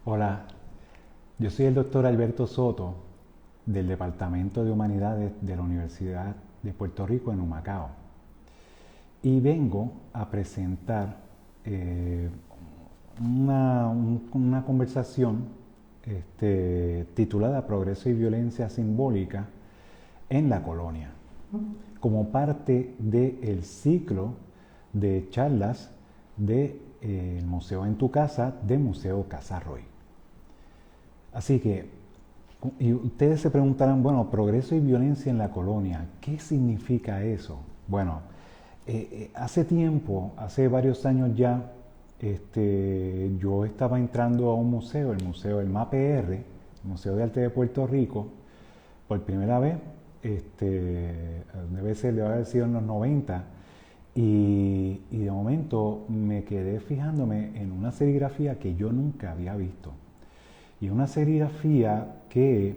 Hola, yo soy el doctor Alberto Soto del Departamento de Humanidades de la Universidad de Puerto Rico en Humacao y vengo a presentar eh, una conversación titulada Progreso y Violencia Simbólica en la Colonia, como parte del ciclo de charlas del Museo en tu Casa de Museo Casa Roy. Así que, y ustedes se preguntarán, bueno, progreso y violencia en la colonia, ¿qué significa eso? Bueno, hace tiempo, hace varios años ya, yo estaba entrando a un museo, el Museo del MAPR, el Museo de Arte de Puerto Rico, por primera vez, debe haber sido en los 90, y de momento me quedé fijándome en una serigrafía que yo nunca había visto. Y una serigrafía que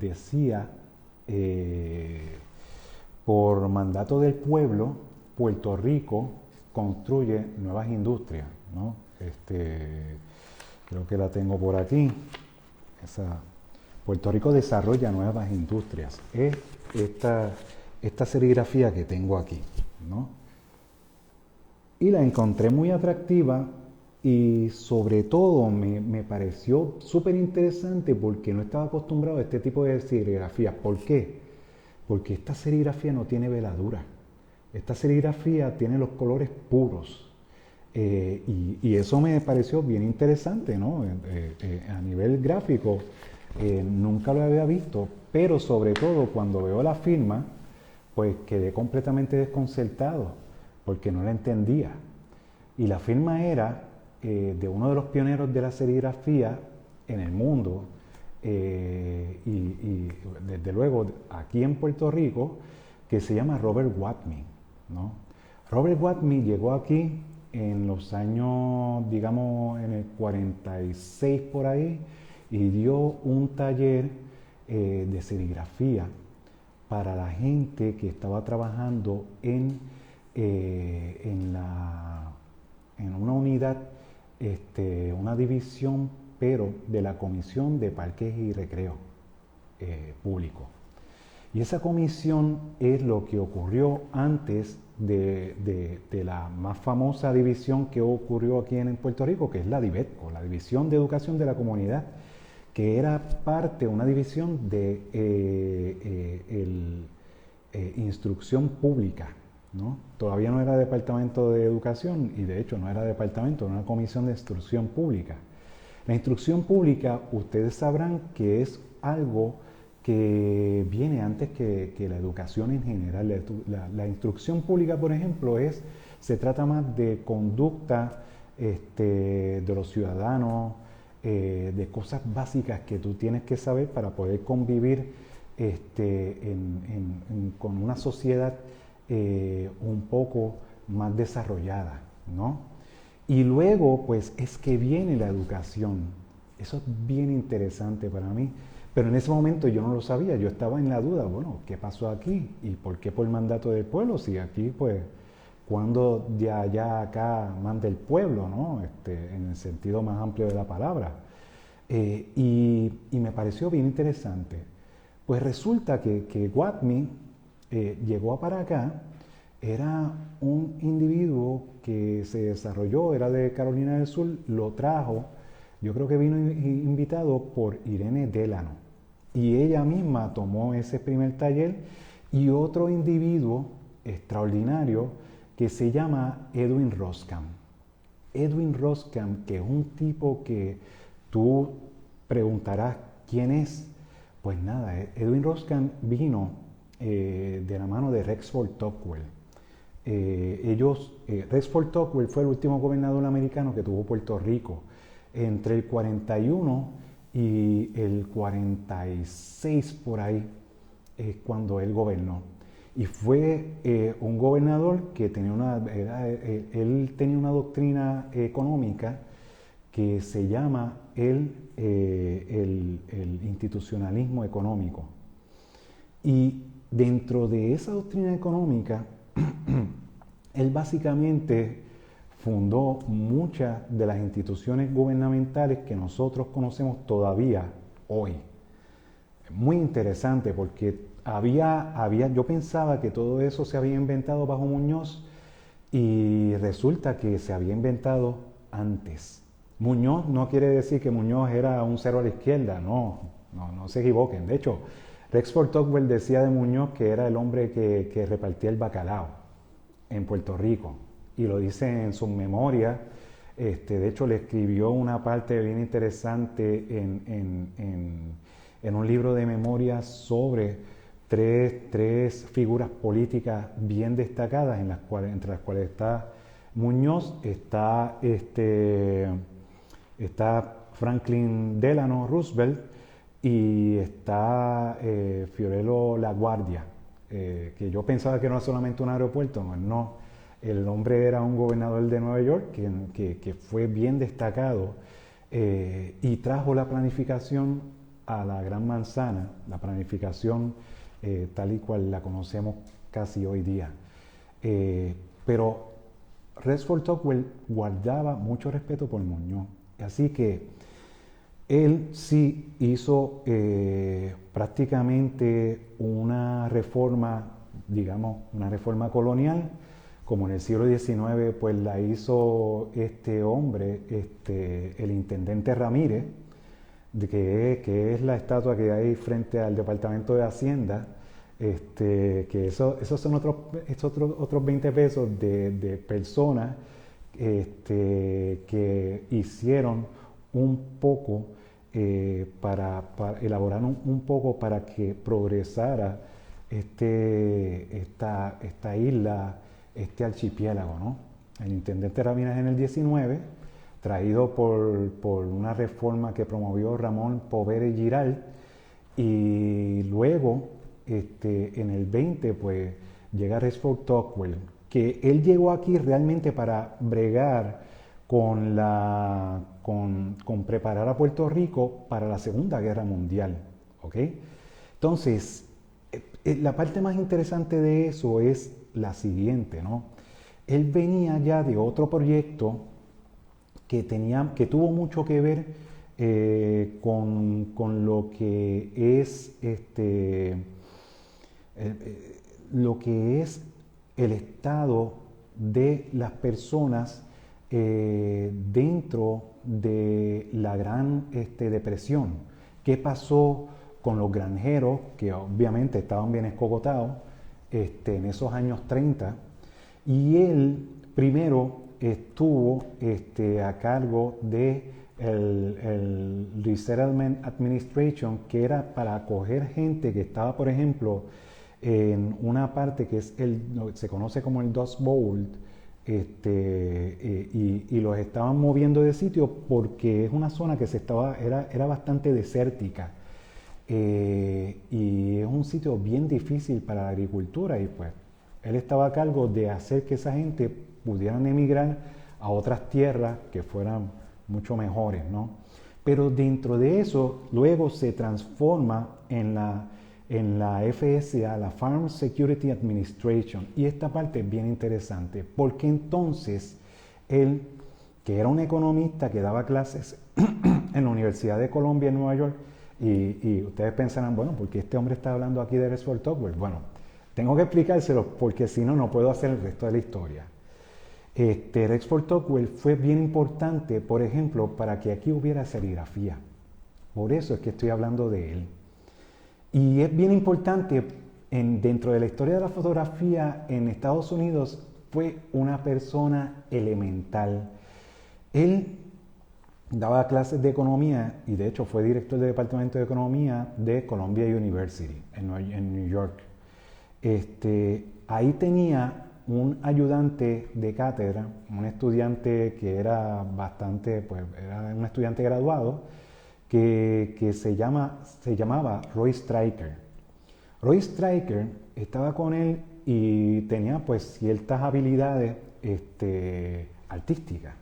decía, eh, por mandato del pueblo, Puerto Rico construye nuevas industrias, ¿no? Creo que la tengo por aquí. Esa, Puerto Rico desarrolla nuevas industrias. Es esta serigrafía que tengo aquí, ¿no? Y la encontré muy atractiva y sobre todo me pareció súper interesante porque no estaba acostumbrado a este tipo de serigrafía. ¿Por qué? Porque esta serigrafía no tiene veladura. Esta serigrafía tiene los colores puros. Y eso me pareció bien interesante, ¿no? A nivel gráfico, nunca lo había visto, pero sobre todo cuando veo la firma, pues quedé completamente desconcertado porque no la entendía. Y la firma era de uno de los pioneros de la serigrafía en el mundo, y desde luego aquí en Puerto Rico, que se llama Robert Watney, ¿no? Robert Watney llegó aquí en los años, digamos, en el 46 por ahí, y dio un taller de serigrafía para la gente que estaba trabajando en una unidad, una división, pero de la Comisión de Parques y Recreo Público. Y esa comisión es lo que ocurrió antes de la más famosa división que ocurrió aquí en Puerto Rico, que es la DIVETCO, la División de Educación de la Comunidad, que era parte, una división de instrucción pública, ¿no? Todavía no era departamento de educación y de hecho no era departamento, era una comisión de instrucción pública. La instrucción pública, ustedes sabrán que es algo que viene antes que la educación en general. La instrucción pública, por ejemplo, se trata más de conducta de los ciudadanos, de cosas básicas que tú tienes que saber para poder convivir con una sociedad un poco más desarrollada, ¿no? Y luego, pues, es que viene la educación. Eso es bien interesante para mí. Pero en ese momento yo no lo sabía, yo estaba en la duda, bueno, ¿qué pasó aquí? ¿Y por qué por mandato del pueblo? Si aquí, pues, cuando de allá acá manda el pueblo, ¿no? En el sentido más amplio de la palabra. Y me pareció bien interesante. Pues resulta que Watney llegó para acá, era un individuo que se desarrolló, era de Carolina del Sur, lo trajo, yo creo que vino invitado por Irene Delano. Y ella misma tomó ese primer taller y otro individuo extraordinario que se llama Edwin Roskam. Edwin Roskam, que es un tipo que tú preguntarás quién es. Pues nada, Edwin Roskam vino de la mano de Rexford Tocqueville. Rexford Tocqueville fue el último gobernador americano que tuvo Puerto Rico entre el 41 y el 46 por ahí es cuando él gobernó. Y fue un gobernador que él tenía una doctrina económica que se llama el institucionalismo económico. Y dentro de esa doctrina económica, él básicamente fundó muchas de las instituciones gubernamentales que nosotros conocemos todavía hoy. Muy interesante porque yo pensaba que todo eso se había inventado bajo Muñoz y resulta que se había inventado antes. Muñoz no quiere decir que Muñoz era un cero a la izquierda, no se equivoquen. De hecho, Rexford Tocqueville decía de Muñoz que era el hombre que repartía el bacalao en Puerto Rico, y lo dice en sus memorias. De hecho, le escribió una parte bien interesante en un libro de memorias sobre tres figuras políticas bien destacadas, entre las cuales está Muñoz, está Franklin Delano Roosevelt y está Fiorello LaGuardia, que yo pensaba que no era solamente un aeropuerto, no. El hombre era un gobernador de Nueva York que fue bien destacado y trajo la planificación a la Gran Manzana, la planificación tal y cual la conocemos casi hoy día. Pero Rexford Tocqueville guardaba mucho respeto por Muñoz, así que él sí hizo prácticamente una reforma, digamos, una reforma colonial, como en el siglo XIX pues la hizo este hombre, el intendente Ramírez, que es la estatua que hay frente al Departamento de Hacienda, que esos son otros 20 pesos de personas que hicieron un poco para elaborar un poco para que progresara esta isla, este archipiélago, ¿no? El intendente Ramírez en el 19, traído por una reforma que promovió Ramón Povere Giral, y luego en el 20 pues llega Rexford Tocqueville, que él llegó aquí realmente para bregar con preparar a Puerto Rico para la Segunda Guerra Mundial, ¿ok? Entonces, la parte más interesante de eso es la siguiente, ¿no? Él venía ya de otro proyecto que tuvo mucho que ver con lo que es el estado de las personas dentro de la Gran Depresión. ¿Qué pasó con los granjeros, que obviamente estaban bien escogotados en esos años 30? Y él primero estuvo a cargo de el Resettlement Administration, que era para acoger gente que estaba, por ejemplo, en una parte que se conoce como el Dust Bowl, y los estaban moviendo de sitio porque es una zona que era bastante desértica, y es un sitio bien difícil para la agricultura, y pues él estaba a cargo de hacer que esa gente pudieran emigrar a otras tierras que fueran mucho mejores, ¿no? Pero dentro de eso, luego se transforma en la FSA, la Farm Security Administration, y esta parte es bien interesante, porque entonces él, que era un economista que daba clases en la Universidad de Columbia en Nueva York, y ustedes pensarán, bueno, ¿por qué este hombre está hablando aquí de Rexford Tocqueville? Bueno, tengo que explicárselo porque si no, no puedo hacer el resto de la historia. Rexford Tocqueville fue bien importante, por ejemplo, para que aquí hubiera serigrafía. Por eso es que estoy hablando de él. Y es bien importante, dentro de la historia de la fotografía en Estados Unidos, fue una persona elemental. Él daba clases de economía y de hecho fue director del Departamento de Economía de Columbia University en New York. Ahí tenía un ayudante de cátedra, un estudiante que era era un estudiante graduado, que se llamaba Roy Stryker. Roy Stryker estaba con él y tenía pues ciertas habilidades artísticas.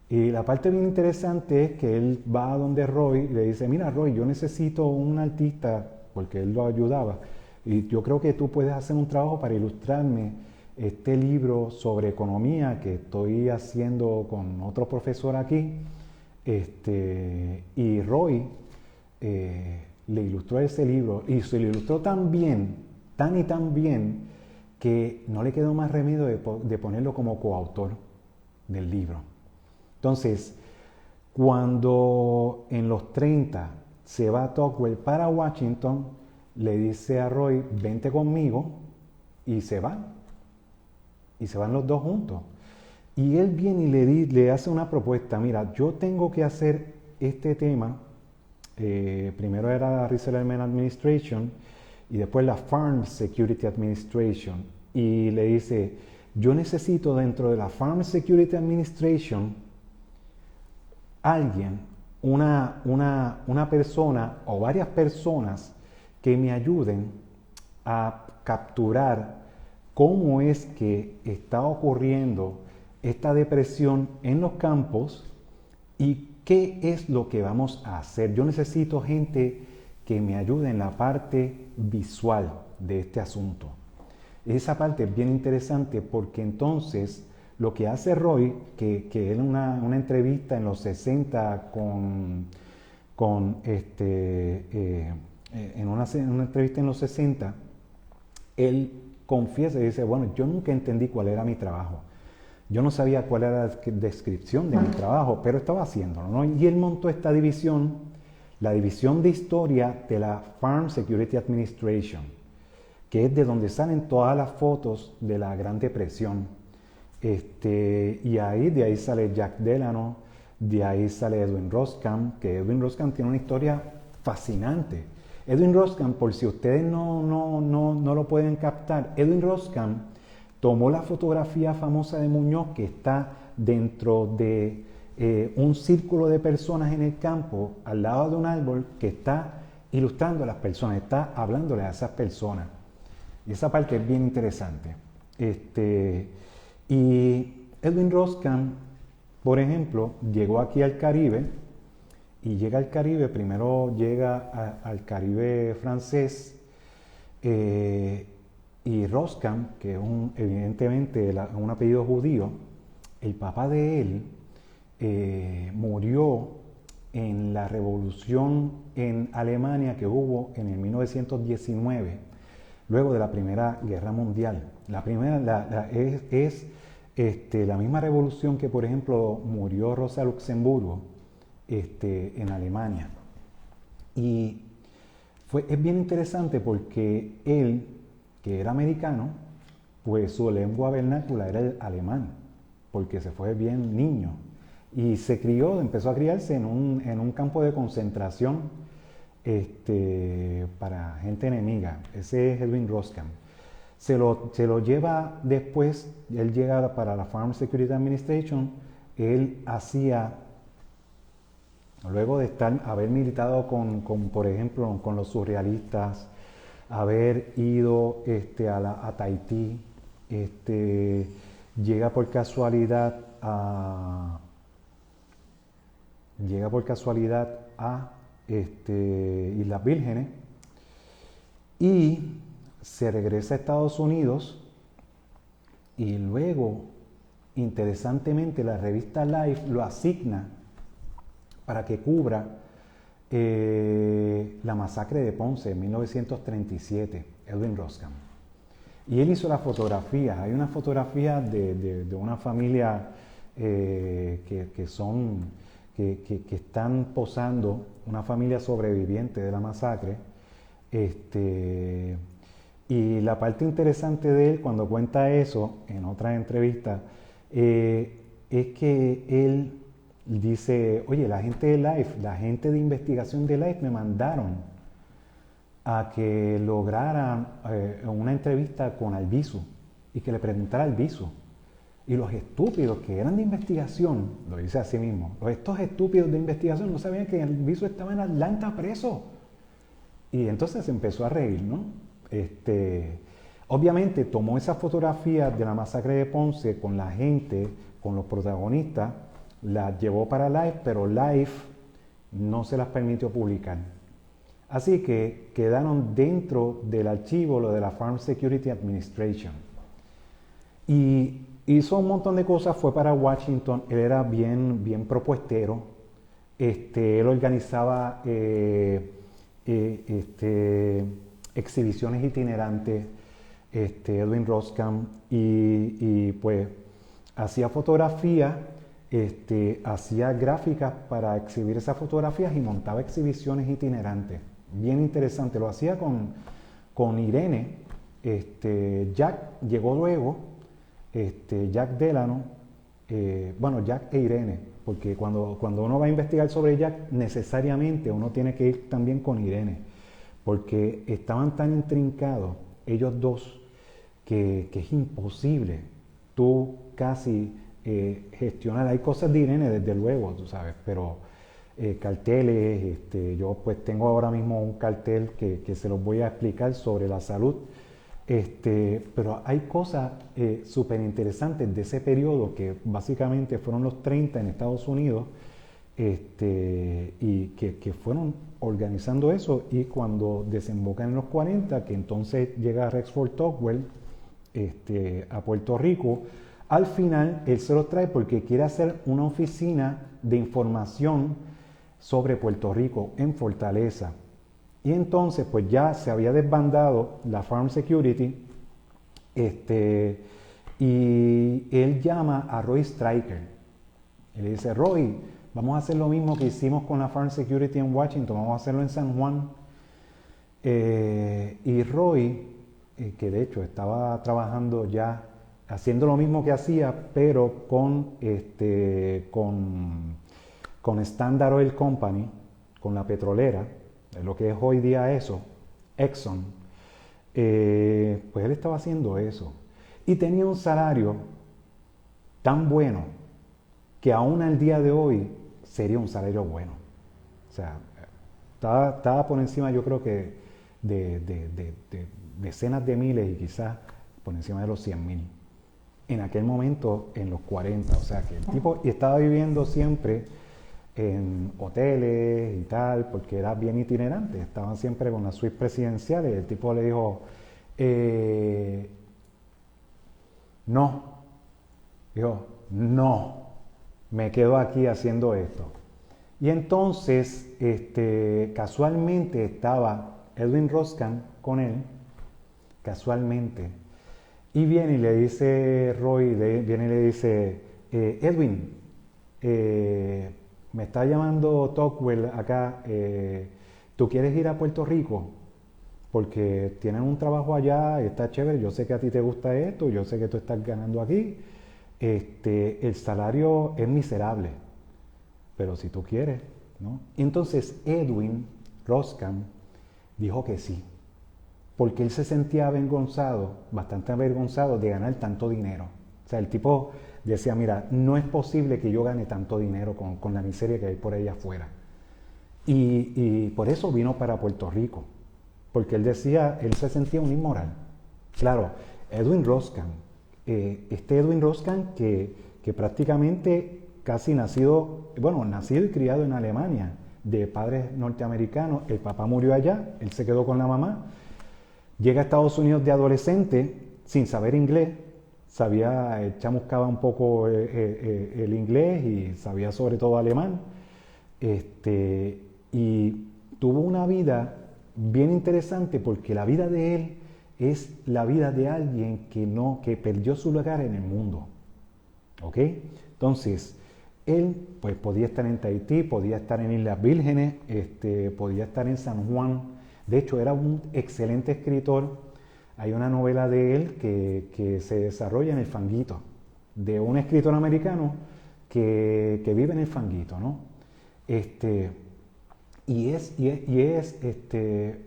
Y la parte bien interesante es que él va a donde Roy y le dice, mira Roy, yo necesito un artista, porque él lo ayudaba, y yo creo que tú puedes hacer un trabajo para ilustrarme este libro sobre economía que estoy haciendo con otro profesor aquí, y Roy le ilustró ese libro y se lo ilustró tan bien, tan y tan bien, que no le quedó más remedio de ponerlo como coautor del libro. Entonces, cuando en los 30 se va Tocqueville para Washington, le dice a Roy, vente conmigo, y se van. Y se van los dos juntos. Y él viene y le hace una propuesta, mira, yo tengo que hacer este tema, primero era la Resettlement Administration y después la Farm Security Administration, y le dice, yo necesito dentro de la Farm Security Administration alguien, una persona o varias personas que me ayuden a capturar cómo es que está ocurriendo esta depresión en los campos y qué es lo que vamos a hacer. Yo necesito gente que me ayude en la parte visual de este asunto. Esa parte es bien interesante porque entonces lo que hace Roy, que en una entrevista en los 60 en una entrevista en los 60, él confiesa y dice, bueno, yo nunca entendí cuál era mi trabajo. Yo no sabía cuál era la descripción de mi trabajo, pero estaba haciéndolo, ¿no? Y él montó esta división, la división de historia de la Farm Security Administration, que es de donde salen todas las fotos de la Gran Depresión. De ahí sale Jack Delano, de ahí sale Edwin Roskam, que Edwin Roskam tiene una historia fascinante. Edwin Roskam, por si ustedes no lo pueden captar, Edwin Roskam tomó la fotografía famosa de Muñoz que está dentro de un círculo de personas en el campo, al lado de un árbol, que está ilustrando a las personas, está hablándole a esas personas. Y esa parte es bien interesante. Y Edwin Roskam, por ejemplo, llegó aquí al Caribe, y llega al Caribe, primero llega al Caribe francés, y Roskam, que es evidentemente un apellido judío, el papá de él murió en la revolución en Alemania que hubo en el 1919, luego de la Primera Guerra Mundial. La primera es la misma revolución que, por ejemplo, murió Rosa Luxemburgo en Alemania. Y es bien interesante porque él, que era americano, pues su lengua vernácula era el alemán, porque se fue bien niño. Y empezó a criarse en un campo de concentración para gente enemiga. Ese es Edwin Roskam. Se lo lleva después, él llega para la Farm Security Administration, él hacía, luego de haber militado por ejemplo, con los surrealistas, haber ido a Tahití, llega por casualidad a Islas Vírgenes y se regresa a Estados Unidos, y luego, interesantemente, la revista Life lo asigna para que cubra la masacre de Ponce en 1937, Edwin Roskam. Y él hizo las fotografías. Hay una fotografía de una familia que están posando, una familia sobreviviente de la masacre. Y la parte interesante de él, cuando cuenta eso en otras entrevistas, es que él dice, oye, la gente de Life, la gente de investigación de Life me mandaron a que lograra una entrevista con Albizu y que le preguntara a Albizu. Y los estúpidos que eran de investigación, lo dice así mismo, estos estúpidos de investigación no sabían que Albizu estaba en Atlanta preso. Y entonces se empezó a reír, ¿no? Obviamente tomó esas fotografías de la masacre de Ponce con la gente, con los protagonistas, las llevó para Life, pero Life no se las permitió publicar. Así que quedaron dentro del archivo lo de la Farm Security Administration. Y hizo un montón de cosas, fue para Washington, él era bien propuestero, él organizaba exhibiciones itinerantes, Edwin Roskam, y pues hacía fotografía, hacía gráficas para exhibir esas fotografías y montaba exhibiciones itinerantes. Bien interesante, lo hacía con Irene. Jack llegó luego, Jack Delano, bueno, Jack e Irene, porque cuando uno va a investigar sobre Jack, necesariamente uno tiene que ir también con Irene, porque estaban tan intrincados ellos dos que es imposible tú casi gestionar. Hay cosas de Irene, desde luego, tú sabes, pero carteles, yo pues tengo ahora mismo un cartel que se los voy a explicar sobre la salud, pero hay cosas súper interesantes de ese periodo que básicamente fueron los 30 en Estados Unidos, y que fueron organizando eso, y cuando desembocan en los 40, que entonces llega Rexford Tocqueville a Puerto Rico, al final él se los trae porque quiere hacer una oficina de información sobre Puerto Rico en Fortaleza. Y entonces pues ya se había desbandado la Farm Security, y él llama a Roy Stryker y le dice: Roy, vamos a hacer lo mismo que hicimos con la Farm Security en Washington, vamos a hacerlo en San Juan. Y Roy, que de hecho estaba trabajando ya, haciendo lo mismo que hacía, pero con Standard Oil Company, con la petrolera, lo que es hoy día eso, Exxon, pues él estaba haciendo eso. Y tenía un salario tan bueno que aún al día de hoy sería un salario bueno. O sea, estaba por encima, yo creo que de decenas de miles, y quizás por encima de los 100,000. En aquel momento, en los 40. O sea, que el tipo estaba viviendo siempre en hoteles y tal, porque era bien itinerante. Estaban siempre con las suites presidenciales. El tipo le dijo: no. Dijo: no, me quedo aquí haciendo esto. Y entonces, casualmente estaba Edwin Roskam con él, casualmente, y viene y le dice Roy, viene y le dice: Edwin, me está llamando Tocqueville acá, ¿tú quieres ir a Puerto Rico? Porque tienen un trabajo allá, está chévere, yo sé que a ti te gusta esto, yo sé que tú estás ganando aquí, el salario es miserable, pero si tú quieres, ¿no? Entonces Edwin Roskam dijo que sí, porque él se sentía avergonzado, bastante avergonzado de ganar tanto dinero. O sea, el tipo decía: mira, no es posible que yo gane tanto dinero con la miseria que hay por ahí afuera. Y por eso vino para Puerto Rico, porque él decía, él se sentía un inmoral. Claro, Edwin Roskam, Edwin Roskam que prácticamente casi nacido y criado en Alemania, de padres norteamericanos, el papá murió allá, él se quedó con la mamá, llega a Estados Unidos de adolescente sin saber inglés, chamuscaba un poco el inglés y sabía sobre todo alemán, y tuvo una vida bien interesante, porque la vida de él es la vida de alguien que perdió su lugar en el mundo. ¿Ok? Entonces, él pues podía estar en Tahití, podía estar en Islas Vírgenes, podía estar en San Juan. De hecho, era un excelente escritor. Hay una novela de él que se desarrolla en el Fanguito, de un escritor americano que vive en el Fanguito, ¿no? Y es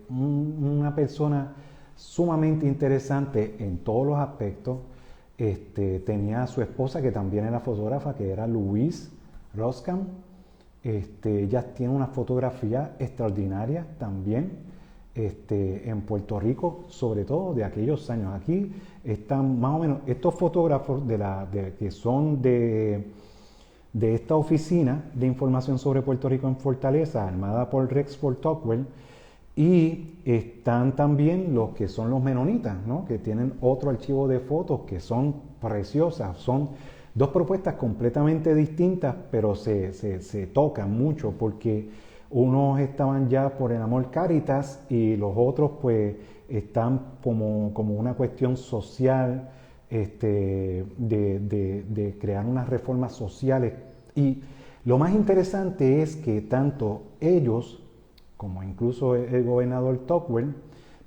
una persona sumamente interesante en todos los aspectos. Tenía a su esposa, que también era fotógrafa, que era Louise Roskam. Ella tiene una fotografía extraordinaria también, en Puerto Rico, sobre todo de aquellos años. Aquí están más o menos estos fotógrafos que son de esta oficina de información sobre Puerto Rico en Fortaleza, armada por Rexford Tocqueville. Y están también los que son los menonitas, ¿no? Que tienen otro archivo de fotos que son preciosas. Son dos propuestas completamente distintas, pero se tocan mucho porque unos estaban ya por el amor caritas y los otros pues están como una cuestión social, de crear unas reformas sociales. Y lo más interesante es que tanto ellos como incluso el gobernador Tocqueville,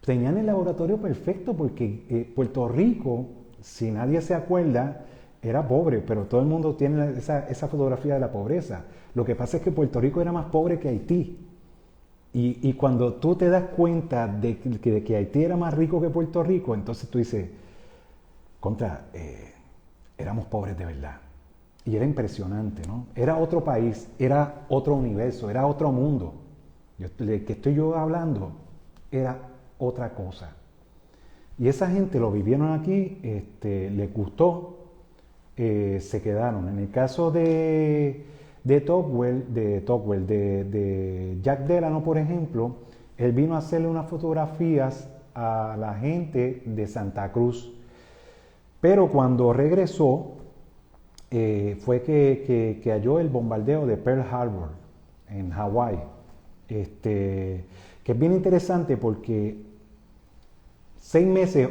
tenían el laboratorio perfecto porque Puerto Rico, si nadie se acuerda, era pobre, pero todo el mundo tiene esa fotografía de la pobreza. Lo que pasa es que Puerto Rico era más pobre que Haití. Y cuando tú te das cuenta de que Haití era más rico que Puerto Rico, entonces tú dices, éramos pobres de verdad. Y era impresionante, ¿no? Era otro país, era otro universo, era otro mundo. El que estoy yo hablando era otra cosa. Y esa gente lo vivieron aquí, les gustó, se quedaron. En el caso de Tocqueville, de Jack Delano, por ejemplo, él vino a hacerle unas fotografías a la gente de Santa Cruz. Pero cuando regresó, fue que halló el bombardeo de Pearl Harbor en Hawái. Que es bien interesante porque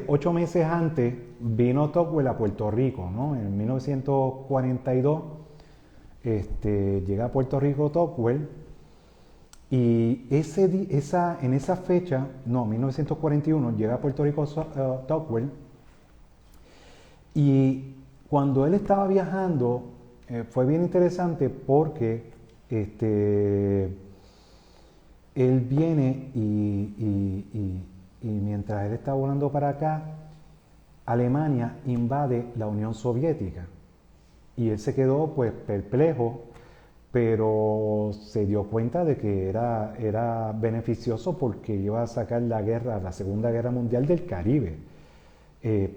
8 meses antes vino Tocqueville a Puerto Rico, ¿no? En 1942 llega a Puerto Rico Tocqueville y en esa fecha, 1941, llega a Puerto Rico Tocqueville y cuando él estaba viajando fue bien interesante porque él viene y mientras él está volando para acá, Alemania invade la Unión Soviética. Y él se quedó pues perplejo, pero se dio cuenta de que era beneficioso porque iba a sacar la Segunda Guerra Mundial del Caribe.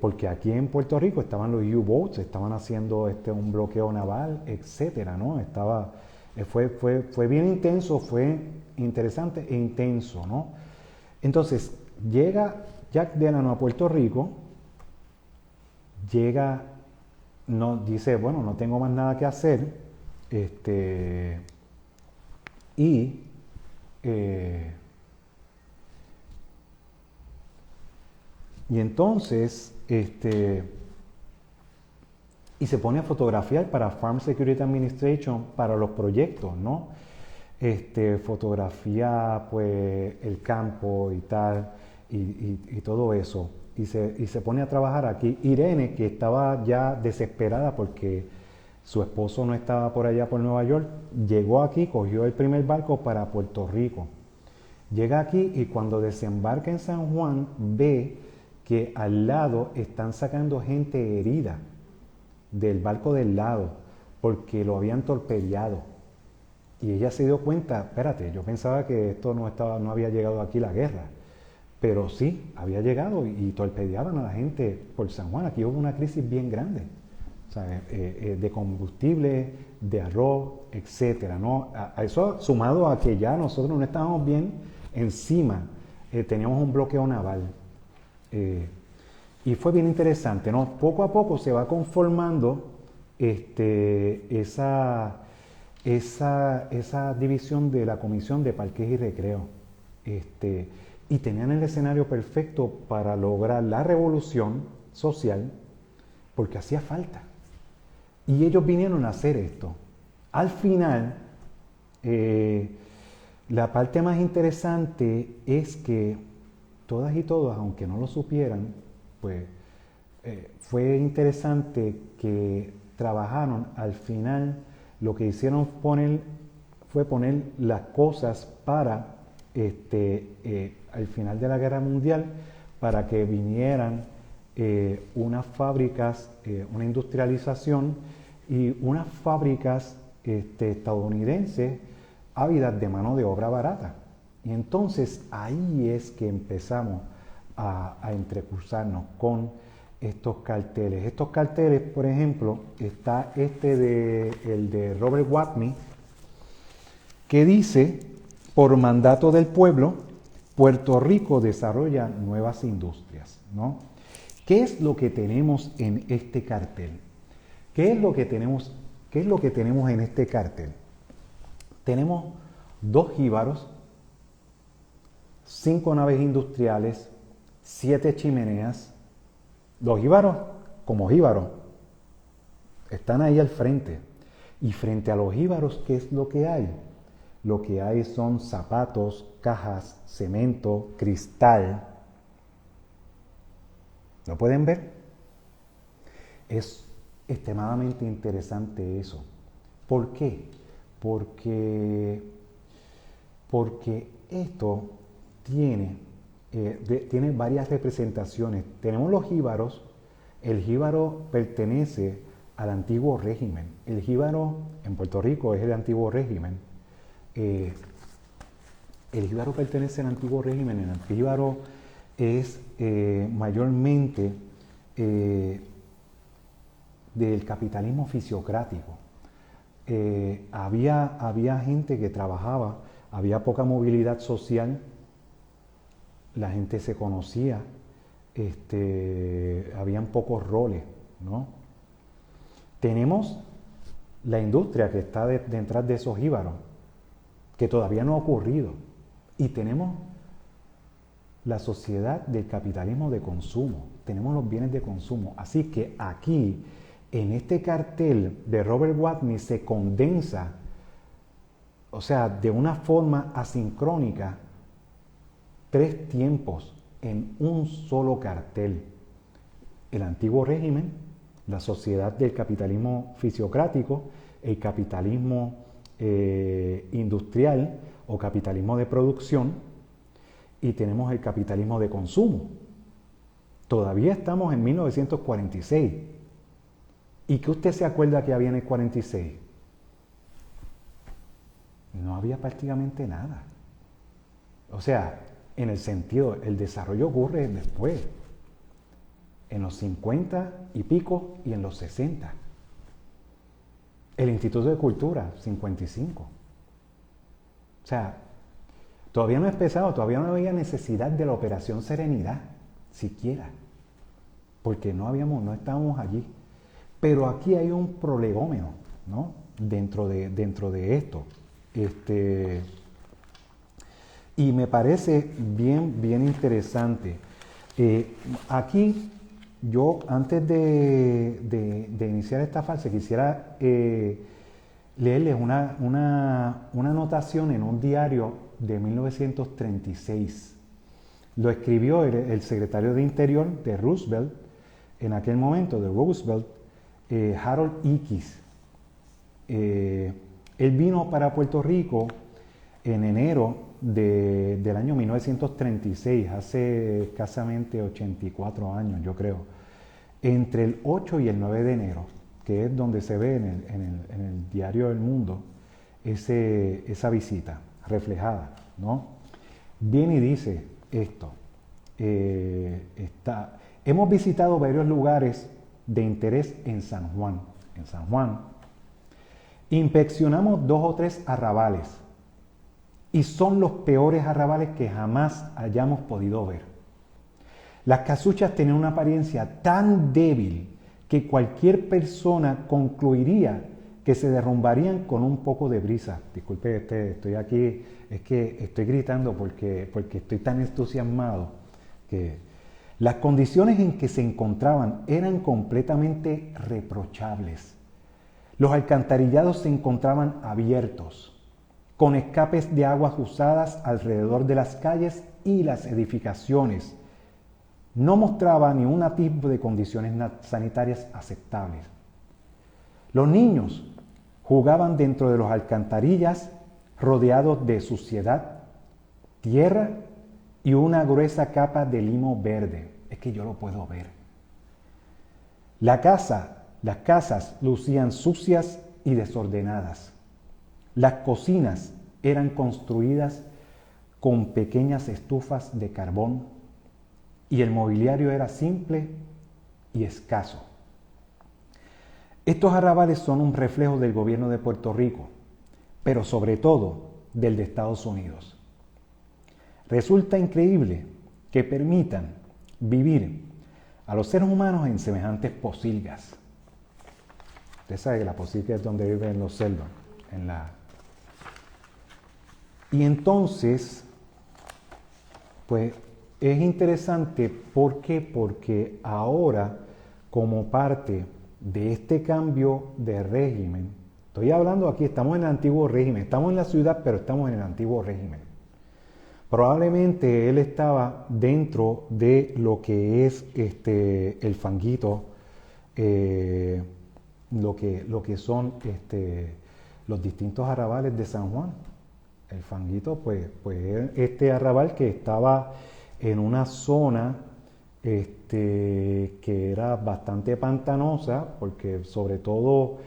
Porque aquí en Puerto Rico estaban los U-boats, estaban haciendo un bloqueo naval, etcétera, ¿no? Fue bien intenso, fue interesante e intenso, ¿no? Entonces, llega Jack Delano a Puerto Rico, dice, bueno, no tengo más nada que hacer, y entonces, y se pone a fotografiar para Farm Security Administration para los proyectos, ¿no? Fotografía pues el campo y tal, y todo eso. Y se pone a trabajar aquí. Irene, que estaba ya desesperada porque su esposo no estaba por allá por Nueva York, llegó aquí, cogió el primer barco para Puerto Rico. Llega aquí y cuando desembarca en San Juan ve que al lado están sacando gente herida del barco del lado porque lo habían torpedeado. Y ella se dio cuenta, espérate, yo pensaba que esto no había llegado aquí la guerra, pero sí, había llegado y torpedeaban a la gente por San Juan. Aquí hubo una crisis bien grande, o sea, de combustible, de arroz, etcétera, ¿no? A eso sumado a que ya nosotros no estábamos bien encima, teníamos un bloqueo naval. Y fue bien interesante, ¿no? Poco a poco se va conformando esa división de la Comisión de Parques y Recreo. Y tenían el escenario perfecto para lograr la revolución social porque hacía falta. Y ellos vinieron a hacer esto. Al final, la parte más interesante es que todas y todos, aunque no lo supieran, pues fue interesante que trabajaron al final. Lo que hicieron fue poner las cosas para al final de la Guerra Mundial para que vinieran unas fábricas, una industrialización y unas fábricas estadounidenses ávidas de mano de obra barata. Y entonces ahí es que empezamos a entrecursarnos con estos carteles. Estos carteles, por ejemplo, está el de Robert Watney, que dice, por mandato del pueblo, Puerto Rico desarrolla nuevas industrias, ¿no? ¿Qué es lo que tenemos en este cartel? ¿Qué es lo que tenemos en este cartel? Tenemos 2 jíbaros, 5 naves industriales, 7 chimeneas. Los jíbaros, como jíbaros, están ahí al frente. Y frente a los jíbaros, ¿qué es lo que hay? Lo que hay son zapatos, cajas, cemento, cristal. ¿Lo pueden ver? Es extremadamente interesante eso. ¿Por qué? Porque esto tiene varias representaciones. Tenemos los jíbaros. El jíbaro pertenece al antiguo régimen. El jíbaro en Puerto Rico es el antiguo régimen. El jíbaro pertenece al antiguo régimen. El jíbaro es mayormente del capitalismo fisiocrático. Había gente que trabajaba, había poca movilidad social, la gente se conocía, habían pocos roles, ¿no? Tenemos la industria que está detrás de esos jíbaros, que todavía no ha ocurrido, y tenemos la sociedad del capitalismo de consumo, tenemos los bienes de consumo. Así que aquí, en este cartel de Robert Watney, se condensa, o sea, de una forma asincrónica, 3 tiempos en un solo cartel. El antiguo régimen, la sociedad del capitalismo fisiocrático, el capitalismo industrial o capitalismo de producción, y tenemos el capitalismo de consumo. Todavía estamos en 1946. ¿Y qué usted se acuerda que había en el 46? No había prácticamente nada. O sea, en el sentido, el desarrollo ocurre después, en los 50 y pico y en los 60. El Instituto de Cultura, 55. O sea, todavía no es pesado, todavía no había necesidad de la Operación Serenidad, siquiera, porque no estábamos allí. Pero aquí hay un prolegómeno, ¿no? Dentro de esto. Y me parece bien interesante. Aquí yo, antes de iniciar esta fase, quisiera leerles una anotación en un diario de 1936. Lo escribió el secretario de Interior de Roosevelt, en aquel momento, de Roosevelt, Harold Ickes. Él vino para Puerto Rico en enero del año 1936, hace escasamente 84 años, yo creo, entre el 8 y el 9 de enero, que es donde se ve en el diario El Mundo esa visita reflejada, ¿no? Viene y dice esto: hemos visitado varios lugares de interés en San Juan. En San Juan inspeccionamos 2 o 3 arrabales, y son los peores arrabales que jamás hayamos podido ver. Las casuchas tenían una apariencia tan débil que cualquier persona concluiría que se derrumbarían con un poco de brisa. Disculpe, estoy aquí, es que estoy gritando porque estoy tan entusiasmado que las condiciones en que se encontraban eran completamente reprochables. Los alcantarillados se encontraban abiertos, con escapes de aguas usadas alrededor de las calles, y las edificaciones no mostraban ni un atisbo de condiciones sanitarias aceptables. Los niños jugaban dentro de las alcantarillas, rodeados de suciedad, tierra y una gruesa capa de limo verde. Es que yo lo puedo ver. Las casas lucían sucias y desordenadas. Las cocinas eran construidas con pequeñas estufas de carbón, y el mobiliario era simple y escaso. Estos arrabales son un reflejo del gobierno de Puerto Rico, pero sobre todo del de Estados Unidos. Resulta increíble que permitan vivir a los seres humanos en semejantes posilgas. Usted sabe que la posilga es donde viven los cerdos. Y entonces, pues es interesante, ¿por qué? Porque ahora, como parte de este cambio de régimen, estoy hablando aquí, estamos en el antiguo régimen, estamos en la ciudad, pero estamos en el antiguo régimen. Probablemente él estaba dentro de lo que es el fanguito, lo que son los distintos arrabales de San Juan. El fanguito, pues este arrabal que estaba en una zona que era bastante pantanosa, porque sobre todo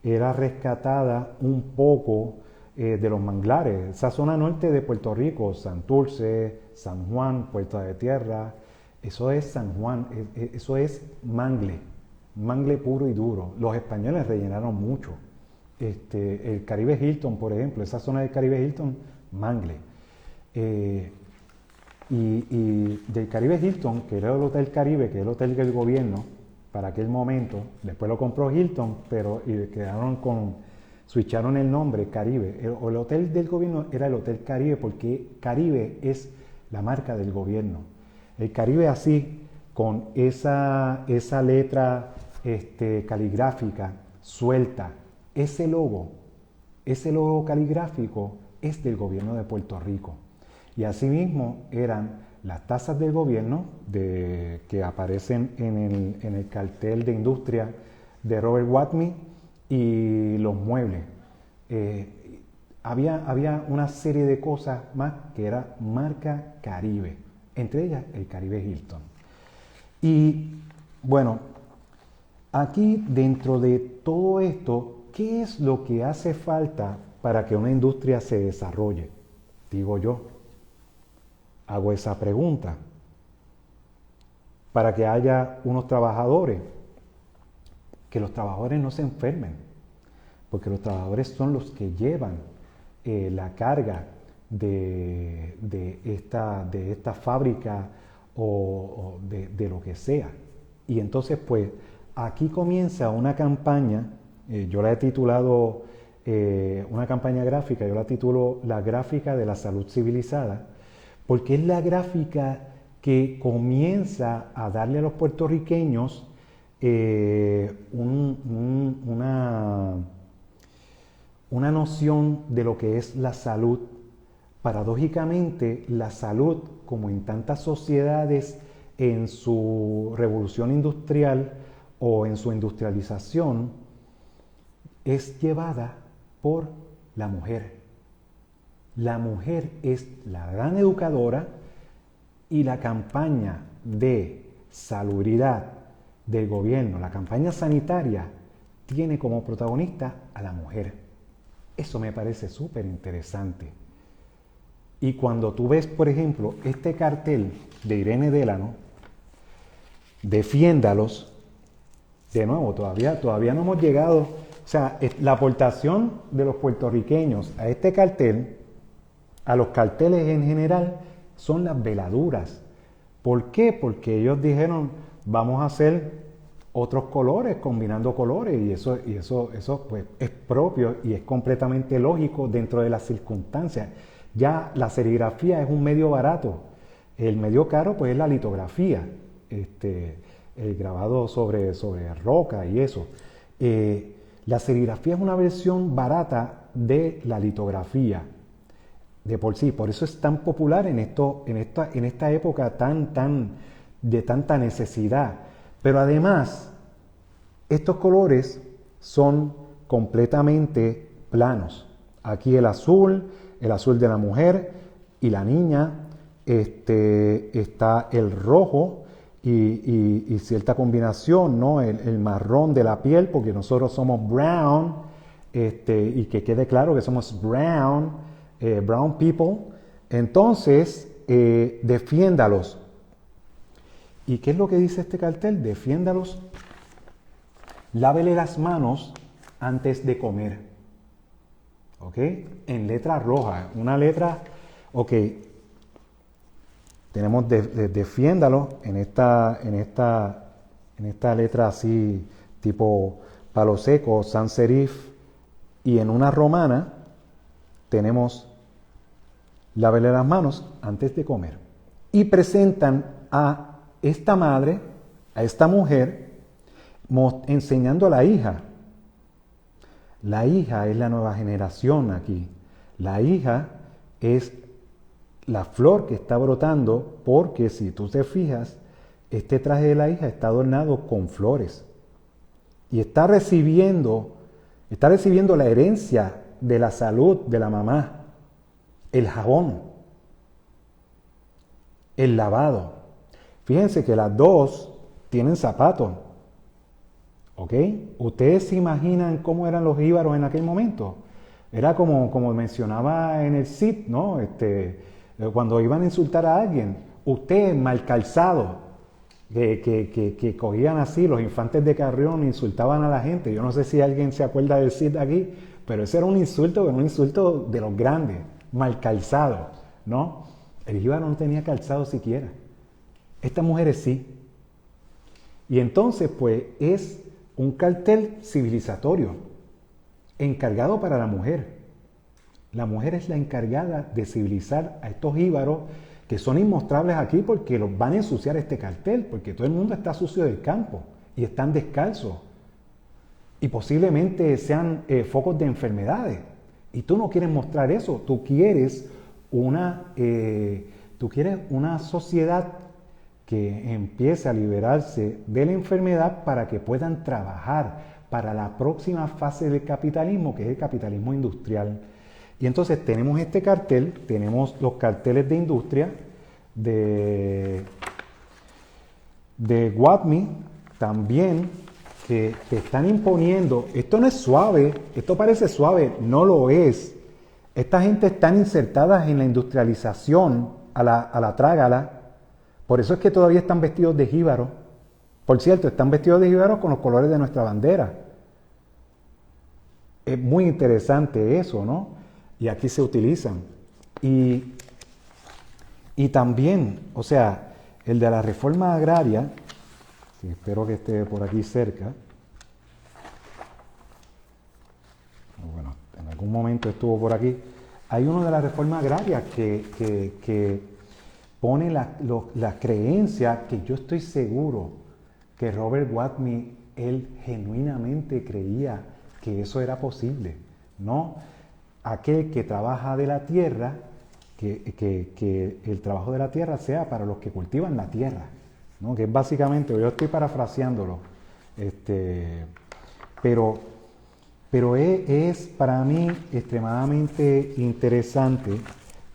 era rescatada un poco de los manglares. Esa zona norte de Puerto Rico, Santurce, San Juan, Puerto de Tierra, eso es San Juan, eso es mangle puro y duro. Los españoles rellenaron mucho. El Caribe Hilton, por ejemplo, esa zona del Caribe Hilton, mangle. Y del Caribe Hilton, que era el Hotel Caribe, que es el hotel del gobierno para aquel momento, después lo compró Hilton, y quedaron switcharon el nombre Caribe. El hotel del gobierno era el Hotel Caribe porque Caribe es la marca del gobierno. El Caribe así, con esa letra caligráfica suelta, ese logo caligráfico es del gobierno de Puerto Rico. Y asimismo eran las tazas del gobierno que aparecen en el cartel de industria de Robert Watney y los muebles. Había una serie de cosas más que era marca Caribe, entre ellas el Caribe Hilton. Y bueno, aquí dentro de todo esto, ¿qué es lo que hace falta para que una industria se desarrolle? Digo yo, hago esa pregunta. Para que haya unos trabajadores, que los trabajadores no se enfermen, porque los trabajadores son los que llevan la carga de esta fábrica o de lo que sea. Y entonces, pues, aquí comienza una campaña, yo la he titulado, una campaña gráfica, yo la titulo La gráfica de la salud civilizada, porque es la gráfica que comienza a darle a los puertorriqueños una noción de lo que es la salud. Paradójicamente, la salud, como en tantas sociedades en su revolución industrial o en su industrialización, es llevada por la mujer. La mujer es la gran educadora y la campaña de salubridad del gobierno, la campaña sanitaria, tiene como protagonista a la mujer. Eso me parece súper interesante. Y cuando tú ves, por ejemplo, este cartel de Irene Delano, defiéndalos, de nuevo, todavía no hemos llegado, o sea, la aportación de los puertorriqueños a este cartel, a los carteles en general, son las veladuras. ¿Por qué? Porque ellos dijeron, vamos a hacer otros colores, combinando colores, y eso pues, es propio y es completamente lógico dentro de las circunstancias. Ya la serigrafía es un medio barato. El medio caro pues es la litografía, el grabado sobre roca y eso. La serigrafía es una versión barata de la litografía de por sí. Por eso es tan popular en esta época de tanta necesidad. Pero además, estos colores son completamente planos. Aquí el azul de la mujer y la niña, está el rojo y cierta combinación, ¿no? El marrón de la piel, porque nosotros somos brown, y que quede claro que somos brown people. Entonces, defiéndalos. ¿Y qué es lo que dice este cartel? Defiéndalos. Lávele las manos antes de comer. ¿Ok? En letra roja. Una letra, ok. tenemos defiéndalo en esta letra así tipo palo seco, sans serif, y en una romana tenemos lávele las manos antes de comer. Y presentan a esta madre, a esta mujer, enseñando a la hija. La hija es la nueva generación aquí. La hija es la flor que está brotando, porque si tú te fijas, este traje de la hija está adornado con flores. Y está recibiendo la herencia de la salud de la mamá, el jabón, el lavado. Fíjense que las dos tienen zapatos. ¿Ok? ¿Ustedes se imaginan cómo eran los jíbaros en aquel momento? Era como mencionaba en el CID, ¿no? Cuando iban a insultar a alguien, usted mal calzado, que cogían así, los infantes de Carrión insultaban a la gente. Yo no sé si alguien se acuerda del CID aquí, pero ese era un insulto de los grandes, mal calzado, ¿no? El jíbaro no tenía calzado siquiera. Estas mujeres sí. Y entonces, pues, es un cartel civilizatorio encargado para la mujer. La mujer es la encargada de civilizar a estos jíbaros que son inmostrables aquí porque los van a ensuciar este cartel, porque todo el mundo está sucio del campo y están descalzos y posiblemente sean focos de enfermedades. Y tú no quieres mostrar eso, tú quieres una sociedad que empiece a liberarse de la enfermedad para que puedan trabajar para la próxima fase del capitalismo, que es el capitalismo industrial. Y entonces tenemos este cartel, tenemos los carteles de industria de WAPMI también, que te están imponiendo. Esto no es suave, esto parece suave, no lo es. Esta gente está insertada en la industrialización a la trágala. Por eso es que todavía están vestidos de jíbaro. Por cierto, están vestidos de jíbaro con los colores de nuestra bandera. Es muy interesante eso, ¿no? Y aquí se utilizan. Y también, o sea, el de la reforma agraria, que espero que esté por aquí cerca. Bueno, en algún momento estuvo por aquí. Hay uno de la reforma agraria que pone la creencia que yo estoy seguro que Robert WAPMI, él genuinamente creía que eso era posible, ¿no? Aquel que trabaja de la tierra, que el trabajo de la tierra sea para los que cultivan la tierra, ¿no? Que es básicamente, yo estoy parafraseándolo, pero es para mí extremadamente interesante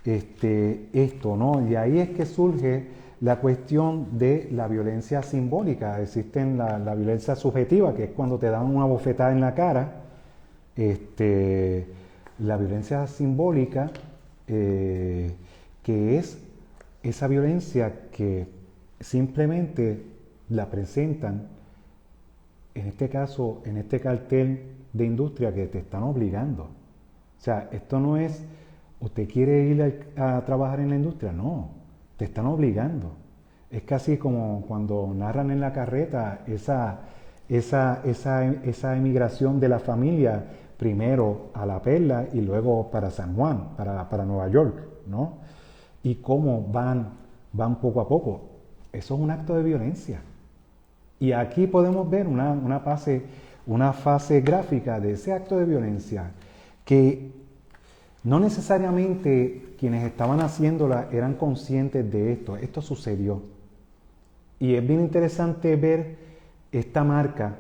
esto, ¿no? Y ahí es que surge la cuestión de la violencia simbólica. Existe la violencia subjetiva, que es cuando te dan una bofetada en la cara. La violencia simbólica, que es esa violencia que simplemente la presentan, en este caso, en este cartel de industria, que te están obligando. O sea, esto no es, ¿usted quiere ir a trabajar en la industria? No, te están obligando. Es casi como cuando narran en la carreta esa emigración de la familia, primero a La Perla y luego para San Juan, para Nueva York, ¿no? Y cómo van poco a poco. Eso es un acto de violencia. Y aquí podemos ver una fase gráfica de ese acto de violencia, que no necesariamente quienes estaban haciéndola eran conscientes de esto. Esto sucedió. Y es bien interesante ver esta marca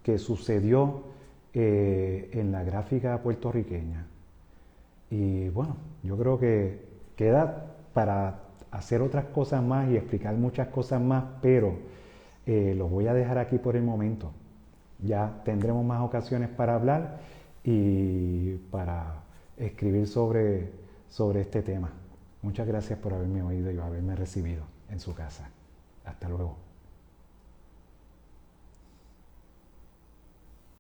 que sucedió en la gráfica puertorriqueña. Y bueno, yo creo que queda para hacer otras cosas más y explicar muchas cosas más, pero los voy a dejar aquí por el momento. Ya tendremos más ocasiones para hablar y para escribir sobre este tema. Muchas gracias por haberme oído y haberme recibido en su casa. Hasta luego.